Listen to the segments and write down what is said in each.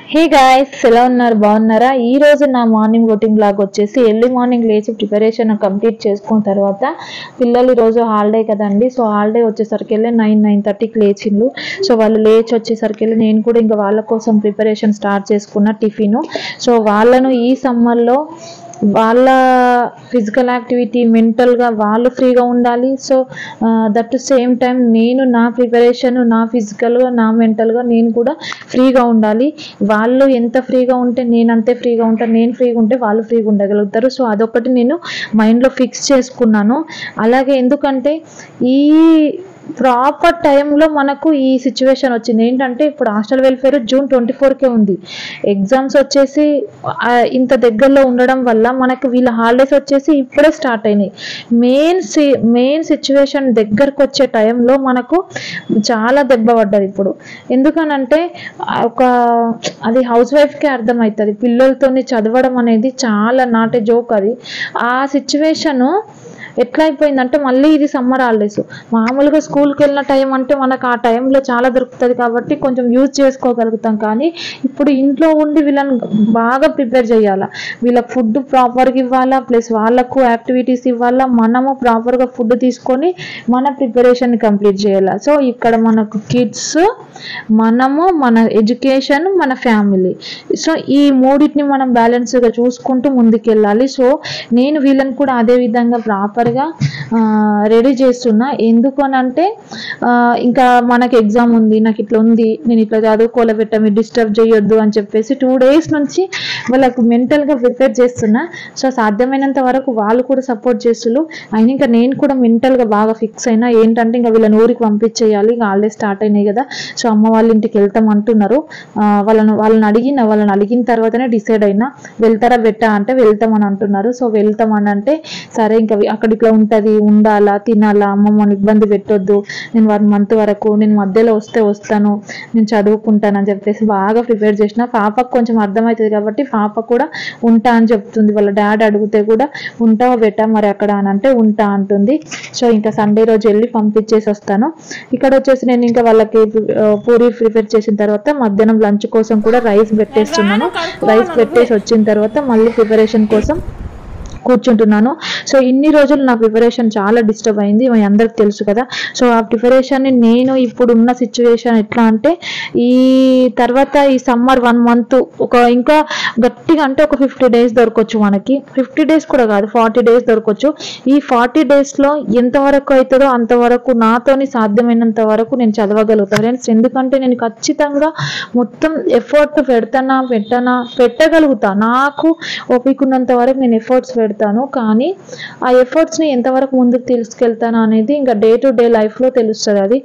Hey guys, ఎలా ఉన్నారు? బాగున్నారా? ఈ రోజు నా మార్నింగ్ రొటీన్ బ్లాగ్ వచ్చేసి ఎర్లీ మార్నింగ్ లేచి ప్రిపరేషన్ కంప్లీట్ చేసుకున్న తర్వాత పిల్లలు ఈరోజు హాలిడే కదండి. సో హాలిడే వచ్చేసరికి 9:30కి లేచిండ్రు. సో వాళ్ళు లేచి వచ్చేసరికి నేను కూడా ఇంకా వాళ్ళ కోసం ప్రిపరేషన్ స్టార్ట్ చేసుకున్న టిఫిన్. సో వాళ్ళను ఈ సమ్మర్లో వాళ్ళ ఫిజికల్ యాక్టివిటీ, మెంటల్గా వాళ్ళు ఫ్రీగా ఉండాలి. So that to same time నేను నా ప్రిపరేషన్, నా ఫిజికల్గా, నా మెంటల్గా నేను కూడా ఫ్రీగా ఉండాలి. వాళ్ళు ఎంత ఫ్రీగా ఉంటే నేను అంతే ఫ్రీగా ఉంటాను, నేను ఫ్రీగా ఉంటే వాళ్ళు ఫ్రీగా ఉండగలుగుతారు. సో అదొకటి నేను మైండ్లో ఫిక్స్ చేసుకున్నాను. అలాగే ఎందుకంటే ఈ ప్రాపర్ టైంలో మనకు ఈ సిచ్యువేషన్ వచ్చింది. ఏంటంటే ఇప్పుడు హాస్టల్ వెల్ఫేర్ June 24కే ఉంది. ఎగ్జామ్స్ వచ్చేసి ఇంత దగ్గరలో ఉండడం వల్ల మనకు వీళ్ళ హాలిడేస్ వచ్చేసి ఇప్పుడే స్టార్ట్ అయినాయి. మెయిన్ సిచ్యువేషన్ దగ్గరకు వచ్చే టైంలో మనకు చాలా దెబ్బ పడ్డది ఇప్పుడు. ఎందుకనంటే అది హౌస్ వైఫ్కే అర్థమవుతుంది. పిల్లలతోని చదవడం అనేది చాలా నాట్ ఏ జోక్. అది ఆ సిచ్యువేషను ఎట్లా అయిపోయిందంటే, మళ్ళీ ఇది సమ్మర్ హాలిడేస్. మామూలుగా స్కూల్కి వెళ్ళిన టైం అంటే మనకు ఆ టైంలో చాలా దొరుకుతుంది కాబట్టి కొంచెం యూజ్ చేసుకోగలుగుతాం. కానీ ఇప్పుడు ఇంట్లో ఉండి వీళ్ళని బాగా ప్రిపేర్ చేయాలా, వీళ్ళకి ఫుడ్ ప్రాపర్గా ఇవ్వాలా, ప్లస్ వాళ్ళకు యాక్టివిటీస్ ఇవ్వాలా, మనము ప్రాపర్గా ఫుడ్ తీసుకొని మన ప్రిపరేషన్ కంప్లీట్ చేయాలా. సో ఇక్కడ మనకు కిడ్స్, మనము, మన ఎడ్యుకేషన్, మన ఫ్యామిలీ, సో ఈ మూడింటిని మనం బ్యాలెన్స్గా చూసుకుంటూ ముందుకెళ్ళాలి. సో నేను వీళ్ళని కూడా అదే విధంగా ప్రాపర్గా రెడీ చేస్తున్నా. ఎందుకు అని అంటే ఇంకా మనకి ఎగ్జామ్ ఉంది, నాకు ఇట్లా ఉంది, నేను ఇట్లా చదువుకోలేబెట్ట, మీరు డిస్టర్బ్ చేయొద్దు అని చెప్పేసి 2 days నుంచి వాళ్ళకు మెంటల్గా ప్రిపేర్ చేస్తున్నా. సో సాధ్యమైనంత వరకు వాళ్ళు కూడా సపోర్ట్ చేస్తున్నారు. అయినా ఇంకా నేను కూడా మెంటల్గా బాగా ఫిక్స్ అయినా. ఏంటంటే ఇంకా వీళ్ళని ఊరికి పంపించేయాలి, ఇంకా హాలిడే స్టార్ట్ అయినాయి కదా. సో అమ్మ వాళ్ళ ఇంటికి వెళ్తాం అంటున్నారు. వాళ్ళని అడిగిన తర్వాతనే డిసైడ్ అయినా. వెళ్తారా బెట్టా అంటే వెళ్తామని అంటున్నారు. సో వెళ్తామని అంటే సరే, ఇంకా అక్కడ ఇట్లా ఉంటుంది, ఉండాలా, తినాలా, అమ్మమ్మని ఇబ్బంది పెట్టొద్దు, నేను 1 month వరకు నేను మధ్యలో వస్తాను, నేను చదువుకుంటాను అని చెప్పేసి బాగా ప్రిపేర్ చేసిన. పాపకు కొంచెం అర్థమవుతుంది కాబట్టి పాప కూడా ఉంటా అని చెప్తుంది. వాళ్ళ డాడీ అడిగితే కూడా ఉంటావా బెట్టా మరి అక్కడ అని అంటే ఉంటా అంటుంది. సో ఇంకా సండే రోజు వెళ్ళి పంపించేసి వస్తాను. ఇక్కడ వచ్చేసి నేను ఇంకా వాళ్ళకి పూరి ప్రిపేర్ చేసిన తర్వాత మధ్యాహ్నం లంచ్ కోసం కూడా రైస్ పెట్టేస్తున్నాను. రైస్ పెట్టేసి వచ్చిన తర్వాత మళ్ళీ ప్రిపరేషన్ కోసం కూర్చుంటున్నాను. సో ఇన్ని రోజులు నా ప్రిపరేషన్ చాలా డిస్టర్బ్ అయింది, మీ అందరికి తెలుసు కదా. సో ఆ ప్రిపరేషన్ని నేను ఇప్పుడు ఉన్న సిచ్యువేషన్ ఎట్లా అంటే, ఈ తర్వాత ఈ సమ్మర్ 1 month ఇంకా గట్టిగా అంటే ఒక 50 days దొరకవచ్చు మనకి. 50 days కూడా కాదు, 40 days దొరకవచ్చు. ఈ 40 daysలో ఎంతవరకు అవుతుందో అంతవరకు నాతోని సాధ్యమైనంత వరకు నేను చదవగలుగుతాను ఫ్రెండ్స్. ఎందుకంటే నేను ఖచ్చితంగా మొత్తం ఎఫర్ట్ పెట్టగలుగుతా. నాకు ఓపికన్నంత వరకు నేను ఎఫర్ట్స్ పెడతాను. కానీ ఆ ఎఫర్ట్స్ని ఎంతవరకు ముందుకు తీసుకెళ్తాను అనేది ఇంకా డే టు డే లైఫ్లో తెలుస్తుంది. అది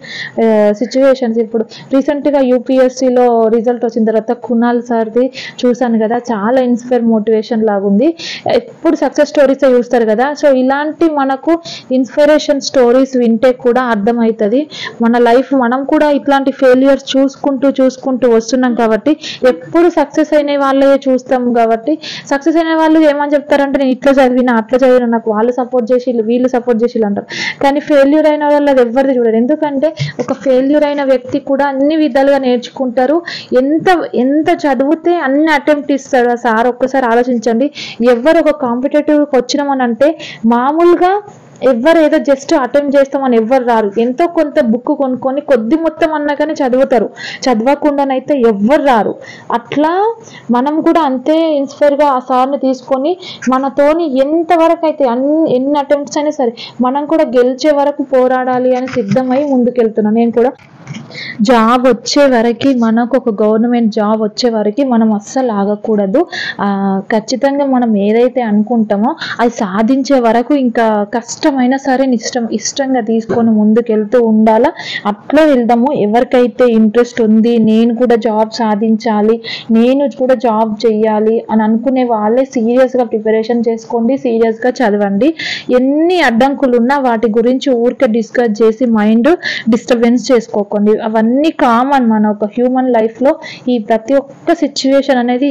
సిచ్యువేషన్స్. ఇప్పుడు రీసెంట్గా యూపీఎస్సీలో రిజల్ట్ వచ్చిన తర్వాత కునాల్ సార్ది చూశాను కదా, చాలా ఇన్స్పైర్ మోటివేషన్ లాగుంది. ఎప్పుడు సక్సెస్ స్టోరీస్ చూస్తారు కదా. సో ఇలాంటి మనకు ఇన్స్పిరేషన్ స్టోరీస్ వింటే కూడా అర్థమవుతుంది మన లైఫ్. మనం కూడా ఇట్లాంటి ఫెయిల్యూర్స్ చూసుకుంటూ వస్తున్నాం కాబట్టి ఎప్పుడు సక్సెస్ అయిన వాళ్ళే చూస్తాం. కాబట్టి సక్సెస్ అయిన వాళ్ళు ఏమని చెప్తారంటే, నేను ఇట్లా చదివినా అట్లా చదివినా, నాకు వాళ్ళు సపోర్ట్ చేసి వీళ్ళు సపోర్ట్ చేసి అంటారు. కానీ ఫెయిల్యూర్ అయిన వాళ్ళు అది ఎవరిది చూడరు. ఎందుకంటే ఒక ఫెయిల్యూర్ అయిన వ్యక్తి కూడా అన్ని విధాలుగా నేర్చుకుంటారు. ఎంత చదివితే అన్ని అటెంప్ట్ ఇస్తాడు ఆ సార్. ఒక్కసారి ఆలోచించండి. ఎవరు ఒక కాంపిటేటివ్కి వచ్చినామని అంటే మామూలుగా ఎవరు ఏదో జస్ట్ అటెంప్ట్ చేస్తామని ఎవరు రారు. ఎంతో కొంత బుక్ కొనుక్కొని కొద్ది మొత్తం అన్నా కానీ చదువుతారు, చదవకుండానైతే ఎవ్వరు రారు. అట్లా మనం కూడా అంతే ఇన్స్పైర్గా ఆ సార్ని తీసుకొని మనతోని ఎంతవరకు అయితే ఎన్ని అటెంప్ట్స్ అయినా సరే మనం కూడా గెలిచే వరకు పోరాడాలి అని సిద్ధమై ముందుకెళ్తున్నాను. నేను కూడా జాబ్ వచ్చే వరకు, మనకు ఒక గవర్నమెంట్ జాబ్ వచ్చే వరకు మనం అస్సలు ఆగకూడదు. ఖచ్చితంగా మనం ఏదైతే అనుకుంటామో అది సాధించే వరకు ఇంకా కష్టమైనా సరే ఇష్టంగా తీసుకొని ముందుకెళ్తూ ఉండాలా. అట్లా వెళ్దాము. ఎవరికైతే ఇంట్రెస్ట్ ఉంది, నేను కూడా జాబ్ సాధించాలి, నేను కూడా జాబ్ చెయ్యాలి అని అనుకునే వాళ్ళే సీరియస్గా ప్రిపరేషన్ చేసుకోండి, సీరియస్గా చదవండి. ఎన్ని అడ్డంకులు ఉన్నా వాటి గురించి ఊరికే డిస్కస్ చేసి మైండ్ డిస్టర్బెన్స్ చేసుకోకండి. అనుకోండి, అవన్నీ కామన్ మన ఒక హ్యూమన్ లైఫ్లో. ఈ ప్రతి ఒక్క సిచ్యువేషన్ అనేది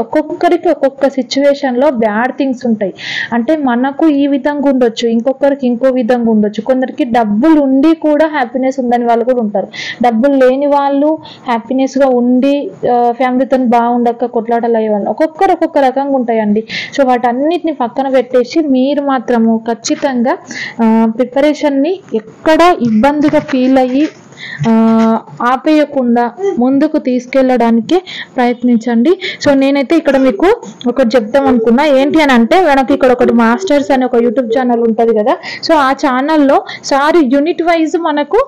ఒక్కొక్కరికి ఒక్కొక్క సిచ్యువేషన్లో బ్యాడ్ థింగ్స్ ఉంటాయి. అంటే మనకు ఈ విధంగా ఉండొచ్చు, ఇంకొకరికి ఇంకో విధంగా ఉండొచ్చు. కొందరికి డబ్బులు ఉండి కూడా హ్యాపీనెస్ ఉందని వాళ్ళు కూడా ఉంటారు. డబ్బులు లేని వాళ్ళు హ్యాపీనెస్గా ఉండి ఫ్యామిలీతో బాగుండక కొట్లాటలు అయ్యే వాళ్ళు ఒక్కొక్కరు ఒక్కొక్క రకంగా ఉంటాయండి. సో వాటన్నిటిని పక్కన పెట్టేసి మీరు మాత్రము ఖచ్చితంగా ప్రిపరేషన్ని ఎక్కడ ఇబ్బందిగా ఫీల్ అయ్యి ఆపేయకుండా ముందుకు తీసుకెళ్ళడానికి ప్రయత్నించండి. సో నేనైతే ఇక్కడ మీకు ఒకటి చెప్తాం అనుకున్నా. ఏంటి అని అంటే, మనకి ఇక్కడ ఒకటి మాస్టర్స్ అనే ఒక యూట్యూబ్ ఛానల్ ఉంటుంది కదా. సో ఆ ఛానల్లో సార్ యూనిట్ వైజ్ మనకు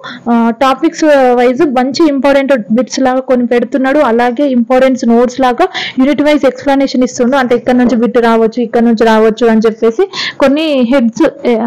టాపిక్స్ వైజ్ మంచి ఇంపార్టెంట్ బిట్స్ లాగా కొన్ని పెడుతున్నాడు. అలాగే ఇంపార్టెన్స్ నోట్స్ లాగా యూనిట్ వైజ్ ఎక్స్ప్లెనేషన్ ఇస్తుండు. అంటే ఇక్కడ నుంచి బిట్ రావచ్చు, ఇక్కడ నుంచి రావచ్చు అని చెప్పేసి కొన్ని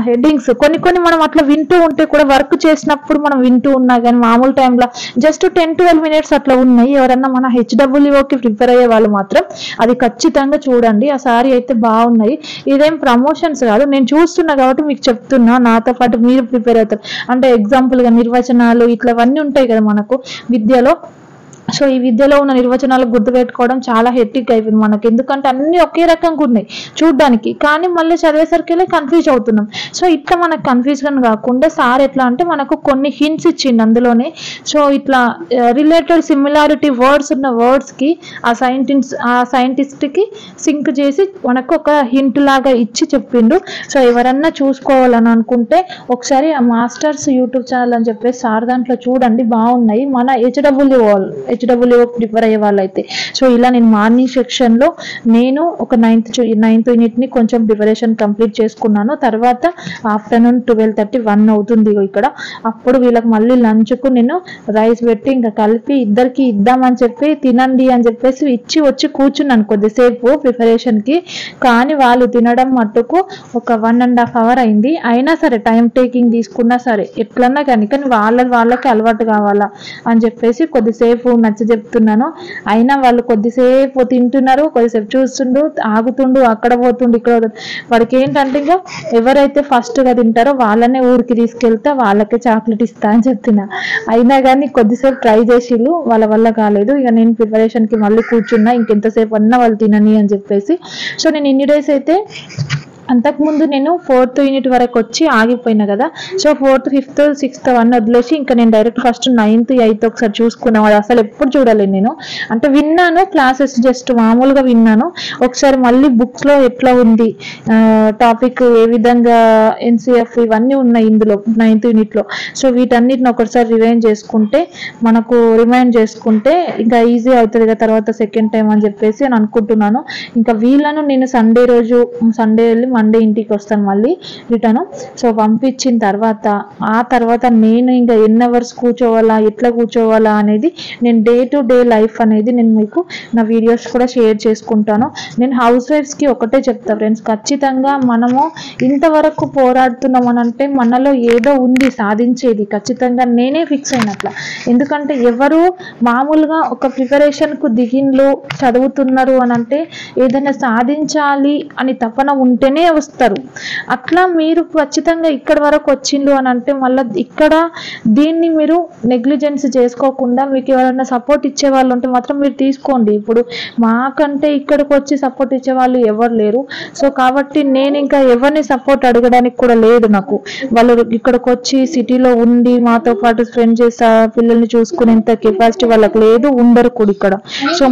హెడ్డింగ్స్ కొన్ని మనం అట్లా వింటూ ఉంటే కూడా వర్క్ చేసినప్పుడు మనం వింటూ ఉన్నా కానీ మామూలు టైంలో జస్ట్ 10-12 minutes అట్లా ఉన్నాయి. ఎవరన్నా మన HWOకి ప్రిపేర్ అయ్యే వాళ్ళు మాత్రం అది ఖచ్చితంగా చూడండి. ఆ సారీ అయితే బాగున్నాయి. ఇదేం ప్రమోషన్స్ కాదు, నేను చూస్తున్నా కాబట్టి మీకు చెప్తున్నా. నాతో పాటు మీరు ప్రిపేర్ అవుతారు. అంటే ఎగ్జాంపుల్గా నిర్వచనాలు ఇట్లవన్నీ ఉంటాయి కదా మనకు విద్యలో. సో ఈ విద్యలో ఉన్న నిర్వచనాలు గుర్తుపెట్టుకోవడం చాలా హెక్టిక్ అయిపోయింది మనకి. ఎందుకంటే అన్ని ఒకే రకంగా ఉన్నాయి చూడ్డానికి, కానీ మళ్ళీ చదివేసరికి కన్ఫ్యూజ్ అవుతున్నాం. సో ఇట్లా మనకు కన్ఫ్యూజన్ కాకుండా సార్ ఎట్లా అంటే మనకు కొన్ని హింట్స్ ఇచ్చిండు అందులోనే. సో ఇట్లా రిలేటెడ్ సిమిలారిటీ వర్డ్స్ ఉన్న వర్డ్స్కి ఆ సైంటిస్ట్కి సింక్ చేసి మనకు ఒక హింట్ లాగా ఇచ్చి చెప్పిండు. సో ఎవరన్నా చూసుకోవాలని అనుకుంటే ఒకసారి ఆ మాస్టర్స్ యూట్యూబ్ ఛానల్ అని చెప్పేసి సార్ దాంట్లో చూడండి, బాగున్నాయి. మన HWO ప్రిపేర్ అయ్యే వాళ్ళు అయితే. సో ఇలా నేను మార్నింగ్ సెక్షన్లో నేను ఒక 9th యూనిట్ని కొంచెం ప్రిపరేషన్ కంప్లీట్ చేసుకున్నాను. తర్వాత ఆఫ్టర్నూన్ 12:30-1 అవుతుంది ఇక్కడ. అప్పుడు వీళ్ళకి మళ్ళీ లంచ్కు నేను రైస్ పెట్టి ఇంకా కలిపి ఇద్దరికి ఇద్దామని చెప్పి తినండి అని చెప్పేసి ఇచ్చి వచ్చి కూర్చున్నాను కొద్దిసేపు ప్రిపరేషన్కి. కానీ వాళ్ళు తినడం మట్టుకు ఒక 1.5 hour అయింది. అయినా సరే టైం టేకింగ్ తీసుకున్నా సరే ఎట్లన్నా కానీ వాళ్ళకి అలవాటు కావాలా అని చెప్పేసి కొద్దిసేపు నచ్చ చెప్తున్నాను. అయినా వాళ్ళు కొద్దిసేపు తింటున్నారు, కొద్దిసేపు చూస్తుండు, ఆగుతుండు, అక్కడ పోతుండు, ఇక్కడ వాడికి ఏంటంటే ఇంకా ఎవరైతే ఫస్ట్గా తింటారో వాళ్ళనే ఊరికి తీసుకెళ్తే వాళ్ళకే చాక్లెట్ ఇస్తా అని చెప్తున్నా. అయినా కానీ కొద్దిసేపు ట్రై చేసిళ్ళు, వాళ్ళ వల్ల కాలేదు. ఇక నేను ప్రిపరేషన్కి మళ్ళీ కూర్చున్నా, ఇంకెంతసేపు అన్నా వాళ్ళు తినని అని చెప్పేసి. సో నేను ఇన్ని డేస్ అయితే అంతకుముందు నేను 4th యూనిట్ వరకు వచ్చి ఆగిపోయినా కదా. సో 4th, 5th, 6th అవన్నీ వదిలేసి ఇంకా నేను డైరెక్ట్ ఫస్ట్ 9th, 8th ఒకసారి చూసుకున్నాను. అది అసలు ఎప్పుడు చూడలేదు నేను. అంటే విన్నాను క్లాసెస్, జస్ట్ మామూలుగా విన్నాను. ఒకసారి మళ్ళీ బుక్స్లో ఎట్లా ఉంది టాపిక్, ఏ విధంగా NCF ఇవన్నీ ఉన్నాయి ఇందులో 9th యూనిట్లో. సో వీటన్నిటిని ఒకసారి రిమైండ్ చేసుకుంటే ఇంకా ఈజీ అవుతుంది కదా తర్వాత సెకండ్ టైం అని చెప్పేసి అని అనుకుంటున్నాను. ఇంకా వీళ్ళను నేను సండే వెళ్ళి మండే ఇంటికి వస్తాను మళ్ళీ రిటర్న్. సో పంపించిన తర్వాత నేను ఇంకా ఎన్ని అవర్స్ కూర్చోవాలా, ఎట్లా కూర్చోవాలా అనేది నేను డే టు డే లైఫ్ అనేది నేను మీకు నా వీడియోస్ కూడా షేర్ చేసుకుంటాను. నేను హౌస్ వైఫ్స్కి ఒకటే చెప్తా ఫ్రెండ్స్, ఖచ్చితంగా మనము ఇంతవరకు పోరాడుతున్నామనంటే మనలో ఏదో ఉంది సాధించేది. ఖచ్చితంగా నేనే ఫిక్స్ అయినట్లా. ఎందుకంటే ఎవరు మామూలుగా ఒక ప్రిపరేషన్కు దిగిండ్లు చదువుతున్నారు అని అంటే ఏదైనా సాధించాలి అని తపన ఉంటేనే వస్తారు. అట్లా మీరు ఖచ్చితంగా ఇక్కడి వరకు వచ్చిండ్రు అని అంటే మళ్ళీ ఇక్కడ దీన్ని మీరు నెగ్లిజెన్స్ చేసుకోకుండా మీకు ఎవరైనా సపోర్ట్ ఇచ్చే వాళ్ళు ఉంటే మాత్రం మీరు తీసుకోండి. ఇప్పుడు మాకంటే ఇక్కడికి వచ్చి సపోర్ట్ ఇచ్చే వాళ్ళు ఎవరు లేరు. సో కాబట్టి నేను ఇంకా ఎవరిని సపోర్ట్ అడగడానికి కూడా లేదు నాకు. వాళ్ళు ఇక్కడికి వచ్చి సిటీలో ఉండి మాతో పాటు స్పెండ్ చేసే పిల్లల్ని చూసుకునేంత కెపాసిటీ వాళ్ళకి లేదు, ఉండరు కూడా ఇక్కడ. సో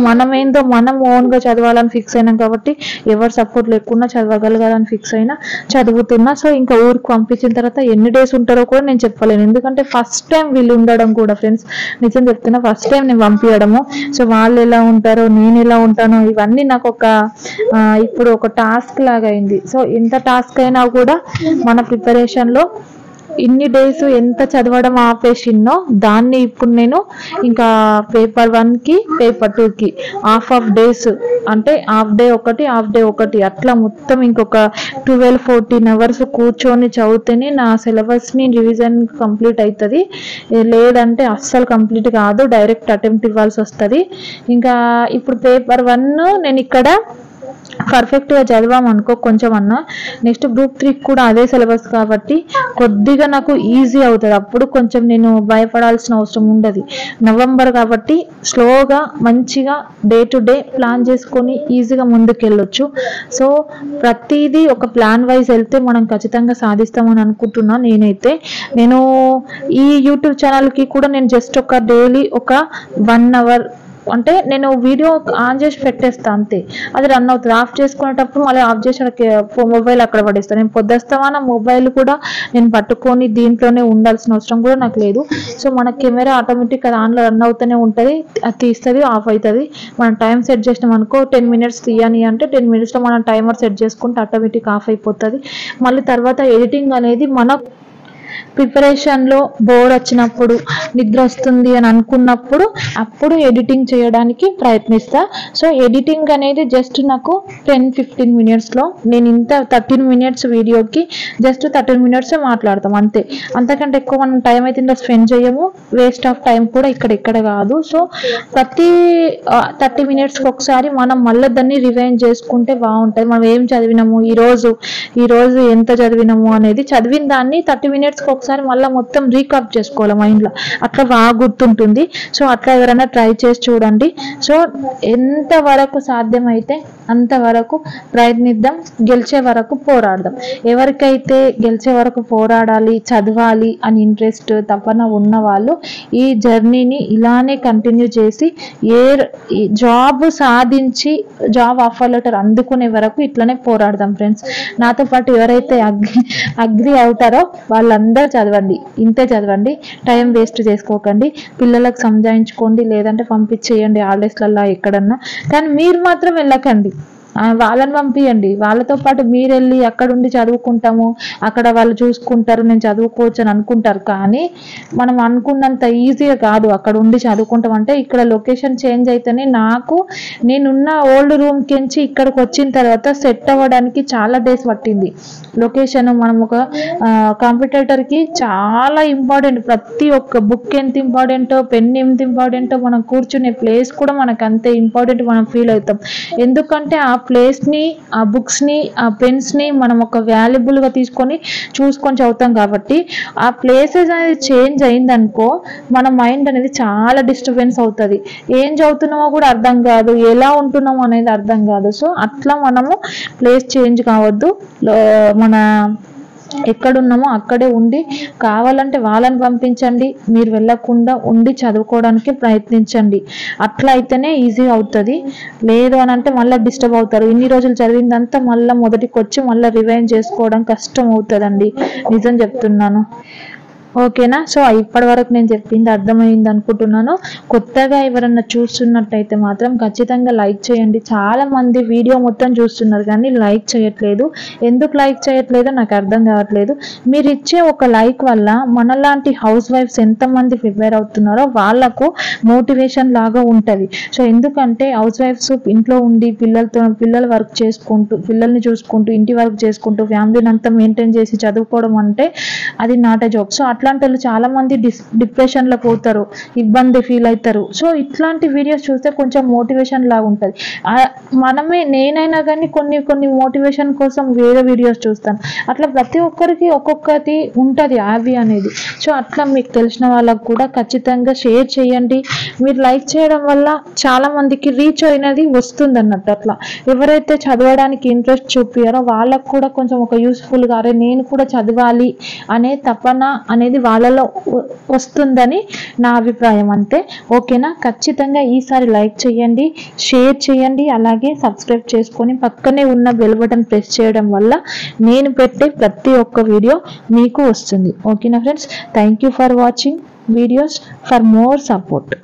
మనం ఓన్గా చదవాలని ఫిక్స్ అయినాం కాబట్టి ఎవరు సపోర్ట్ లేకుండా చదవగలగాలని ఫిక్స్ అయినా చదువుతున్నా. సో ఇంకా ఊరికి పంపించిన తర్వాత ఎన్ని డేస్ ఉంటారో కూడా నేను చెప్పలేను. ఎందుకంటే ఫస్ట్ టైం వీళ్ళు ఉండడం కూడా ఫ్రెండ్స్, నిజం చెప్తున్నా, ఫస్ట్ టైం నేను పంపించడము. సో వాళ్ళు ఎలా ఉంటారో నేను ఎలా ఉంటానో ఇవన్నీ నాకు ఇప్పుడు ఒక టాస్క్ లాగా అయింది. సో ఎంత టాస్క్ అయినా కూడా మన ప్రిపరేషన్లో ఇన్ని డేస్ ఎంత చదవడం ఆపేసిన్నో దాన్ని ఇప్పుడు నేను ఇంకా పేపర్ 1కి పేపర్ 2కి హాఫ్ డేస్, అంటే హాఫ్ డే ఒకటి అట్లా మొత్తం ఇంకొక 12-14 hours కూర్చొని చదివితేనే నా సిలబస్ని రివిజన్ కంప్లీట్ అవుతుంది. లేదంటే అస్సలు కంప్లీట్ కాదు, డైరెక్ట్ అటెంప్ట్ ఇవ్వాల్సి వస్తుంది. ఇంకా ఇప్పుడు పేపర్ 1 నేను ఇక్కడ పర్ఫెక్ట్గా చదివామనుకో కొంచెం అన్నా, నెక్స్ట్ గ్రూప్ 3 కూడా అదే సిలబస్ కాబట్టి కొద్దిగా నాకు ఈజీ అవుతుంది. అప్పుడు కొంచెం నేను భయపడాల్సిన అవసరం ఉండదు. నవంబర్ కాబట్టి స్లోగా మంచిగా డే టు డే ప్లాన్ చేసుకొని ఈజీగా ముందుకెళ్ళొచ్చు. సో ప్రతిదీ ఒక ప్లాన్ వైజ్ వెళ్తే మనం ఖచ్చితంగా సాధిస్తామని అనుకుంటున్నాను. నేను ఈ యూట్యూబ్ ఛానల్కి కూడా నేను జస్ట్ ఒక డైలీ ఒక 1 అవర్ అంటే నేను వీడియో ఆన్ చేసి పెట్టేస్తాను అంతే, అది రన్ అవుతుంది. ఆఫ్ చేసుకునేటప్పుడు మళ్ళీ ఆఫ్ చేసి మొబైల్ అక్కడ పడేస్తాను. నేను పొద్దుస్తామన్న మొబైల్ కూడా నేను పట్టుకొని దీంట్లోనే ఉండాల్సిన అవసరం కూడా నాకు లేదు. సో మన కెమెరా ఆటోమేటిక్ అది ఆన్లో రన్ అవుతూనే ఉంటుంది, అది తీస్తుంది, ఆఫ్ అవుతుంది. మనం టైం సెట్ చేసినాం అనుకో 10 మినిట్స్ తీయని అంటే 10 మినిట్స్లో మనం టైమర్ సెట్ చేసుకుంటే ఆటోమేటిక్ ఆఫ్ అయిపోతుంది. మళ్ళీ తర్వాత ఎడిటింగ్ అనేది మన ప్రిపరేషన్లో బోర్ వచ్చినప్పుడు, నిద్ర వస్తుంది అని అనుకున్నప్పుడు అప్పుడు ఎడిటింగ్ చేయడానికి ప్రయత్నిస్తా. సో ఎడిటింగ్ అనేది జస్ట్ నాకు 10-15 మినిట్స్లో, నేను ఇంత 13 మినిట్స్ వీడియోకి జస్ట్ 13 మినిట్స్ మాట్లాడతాం అంతే. అంతకంటే ఎక్కువ మనం టైం అయితే ఇంట్లో స్పెండ్ చేయము, వేస్ట్ ఆఫ్ టైం కూడా ఇక్కడ కాదు. సో ప్రతి 30 మినిట్స్కి ఒకసారి మనం మళ్ళీ దాన్ని రివైండ్ చేసుకుంటే బాగుంటుంది. మనం ఏం చదివినాము ఈరోజు ఎంత చదివినాము అనేది, చదివిన దాన్ని 30 మినిట్స్కి ఒకసారి మళ్ళీ మొత్తం రీకాప్ చేసుకోవాలి మైండ్లో, అట్లా బాగా గుర్తుంటుంది. సో అట్లా ఎవరైనా ట్రై చేసి చూడండి. సో ఎంతవరకు సాధ్యమైతే అంతవరకు ప్రయత్నిద్దాం, గెలిచే వరకు పోరాడదాం. ఎవరికైతే గెలిచే వరకు పోరాడాలి, చదవాలి అని ఇంట్రెస్ట్ తపన ఉన్న వాళ్ళు ఈ జర్నీని ఇలానే కంటిన్యూ చేసి జాబ్ సాధించి జాబ్ ఆఫర్ లెటర్ అందుకునే వరకు ఇట్లనే పోరాడదాం ఫ్రెండ్స్. నాతో పాటు ఎవరైతే అగ్రి అవుతారో వాళ్ళందరూ చదవండి, ఇంతే చదవండి, టైం వేస్ట్ చేసుకోకండి. పిల్లలకు సంజాయించుకోండి, లేదంటే పంపించేయండి హాలిడేస్లలో ఎక్కడన్నా. కానీ మీరు మాత్రం వెళ్ళకండి, వాళ్ళని పంపించండి. వాళ్ళతో పాటు మీరు వెళ్ళి అక్కడ ఉండి చదువుకుంటాము, అక్కడ వాళ్ళు చూసుకుంటారు, నేను చదువుకోవచ్చు అని అనుకుంటారు. కానీ మనం అనుకున్నంత ఈజీగా కాదు అక్కడ ఉండి చదువుకుంటాం. అంటే ఇక్కడ లొకేషన్ చేంజ్ అయితేనే, నేనున్న ఓల్డ్ రూమ్కించి ఇక్కడికి వచ్చిన తర్వాత సెట్ అవ్వడానికి చాలా డేస్ పట్టింది. లొకేషన్ మనం ఒక కాంపిటేటర్కి చాలా ఇంపార్టెంట్. ప్రతి ఒక్క బుక్ ఎంత ఇంపార్టెంటో, పెన్ ఎంత ఇంపార్టెంటో, మనం కూర్చునే ప్లేస్ కూడా మనకు అంతే ఇంపార్టెంట్ మనం ఫీల్ అవుతాం. ఎందుకంటే ఆ ప్లేస్ని, ఆ బుక్స్ని, ఆ పెన్స్ని మనం ఒక వాల్యుబుల్గా తీసుకొని చూసుకొని చదువుతాం. కాబట్టి ఆ ప్లేసెస్ అనేది చేంజ్ అయిందనుకో మన మైండ్ అనేది చాలా డిస్టర్బెన్స్ అవుతుంది. ఏం చదువుతున్నామో కూడా అర్థం కాదు, ఎలా ఉంటున్నామో అనేది అర్థం కాదు. సో అట్లా మనము ప్లేస్ చేంజ్ కావద్దు. మన ఎక్కడున్నామో అక్కడే ఉండి, కావాలంటే వాళ్ళని పంపించండి, మీరు వెళ్ళకుండా ఉండి చదువుకోవడానికి ప్రయత్నించండి. అట్లా అయితేనే ఈజీ అవుతుంది. లేదు అని అంటే మళ్ళీ డిస్టర్బ్ అవుతారు. ఇన్ని రోజులు చదివిందంతా మళ్ళీ మొదటికి వచ్చి మళ్ళీ రివైండ్ చేసుకోవడం కష్టం అవుతుందండి, నిజం చెప్తున్నాను. ఓకేనా? సో ఇప్పటి వరకు నేను చెప్పింది అర్థమైంది అనుకుంటున్నాను. కొత్తగా ఎవరన్నా చూస్తున్నట్టయితే మాత్రం ఖచ్చితంగా లైక్ చేయండి. చాలా మంది వీడియో మొత్తం చూస్తున్నారు కానీ లైక్ చేయట్లేదు. ఎందుకు లైక్ చేయట్లేదో నాకు అర్థం కావట్లేదు. మీరు ఇచ్చే ఒక లైక్ వల్ల మనలాంటి హౌస్ వైఫ్స్ ఎంతమంది ప్రిపేర్ అవుతున్నారో వాళ్ళకు మోటివేషన్ లాగా ఉంటుంది. సో ఎందుకంటే హౌస్ వైఫ్స్ ఇంట్లో ఉండి పిల్లల వర్క్ చేసుకుంటూ, పిల్లల్ని చూసుకుంటూ, ఇంటి వర్క్ చేసుకుంటూ, ఫ్యామిలీని అంతా మెయింటైన్ చేసి చదువుకోవడం అంటే అది నాట్ ఎ జాబ్. సో అట్లాంటి వాళ్ళు చాలా మంది డిప్రెషన్లో పోతారు, ఇబ్బంది ఫీల్ అవుతారు. సో ఇట్లాంటి వీడియోస్ చూస్తే కొంచెం మోటివేషన్ లాగా ఉంటుంది. నేనైనా కానీ కొన్ని మోటివేషన్ కోసం వేరే వీడియోస్ చూస్తాను. అట్లా ప్రతి ఒక్కరికి ఒక్కొక్కటి ఉంటుంది హాబీ అనేది. సో అట్లా మీకు తెలిసిన వాళ్ళకు కూడా ఖచ్చితంగా షేర్ చేయండి. మీరు లైక్ చేయడం వల్ల చాలా మందికి రీచ్ అయినది వస్తుంది అన్నట్టు. అట్లా ఎవరైతే చదవడానికి ఇంట్రెస్ట్ చూపించారో వాళ్ళకు కూడా కొంచెం ఒక యూస్ఫుల్గా, అరే నేను కూడా చదవాలి అనే తపన అనేది వాళ్ళలో వస్తుందని నా అభిప్రాయం అంతే. ఓకేనా? ఖచ్చితంగా ఈసారి లైక్ చేయండి, షేర్ చేయండి, అలాగే సబ్స్క్రైబ్ చేసుకొని పక్కనే ఉన్న బెల్ బటన్ ప్రెస్ చేయడం వల్ల నేను పెట్టే ప్రతి ఒక్క వీడియో మీకు వస్తుంది. ఓకేనా friends? Thank you for watching videos. For more support.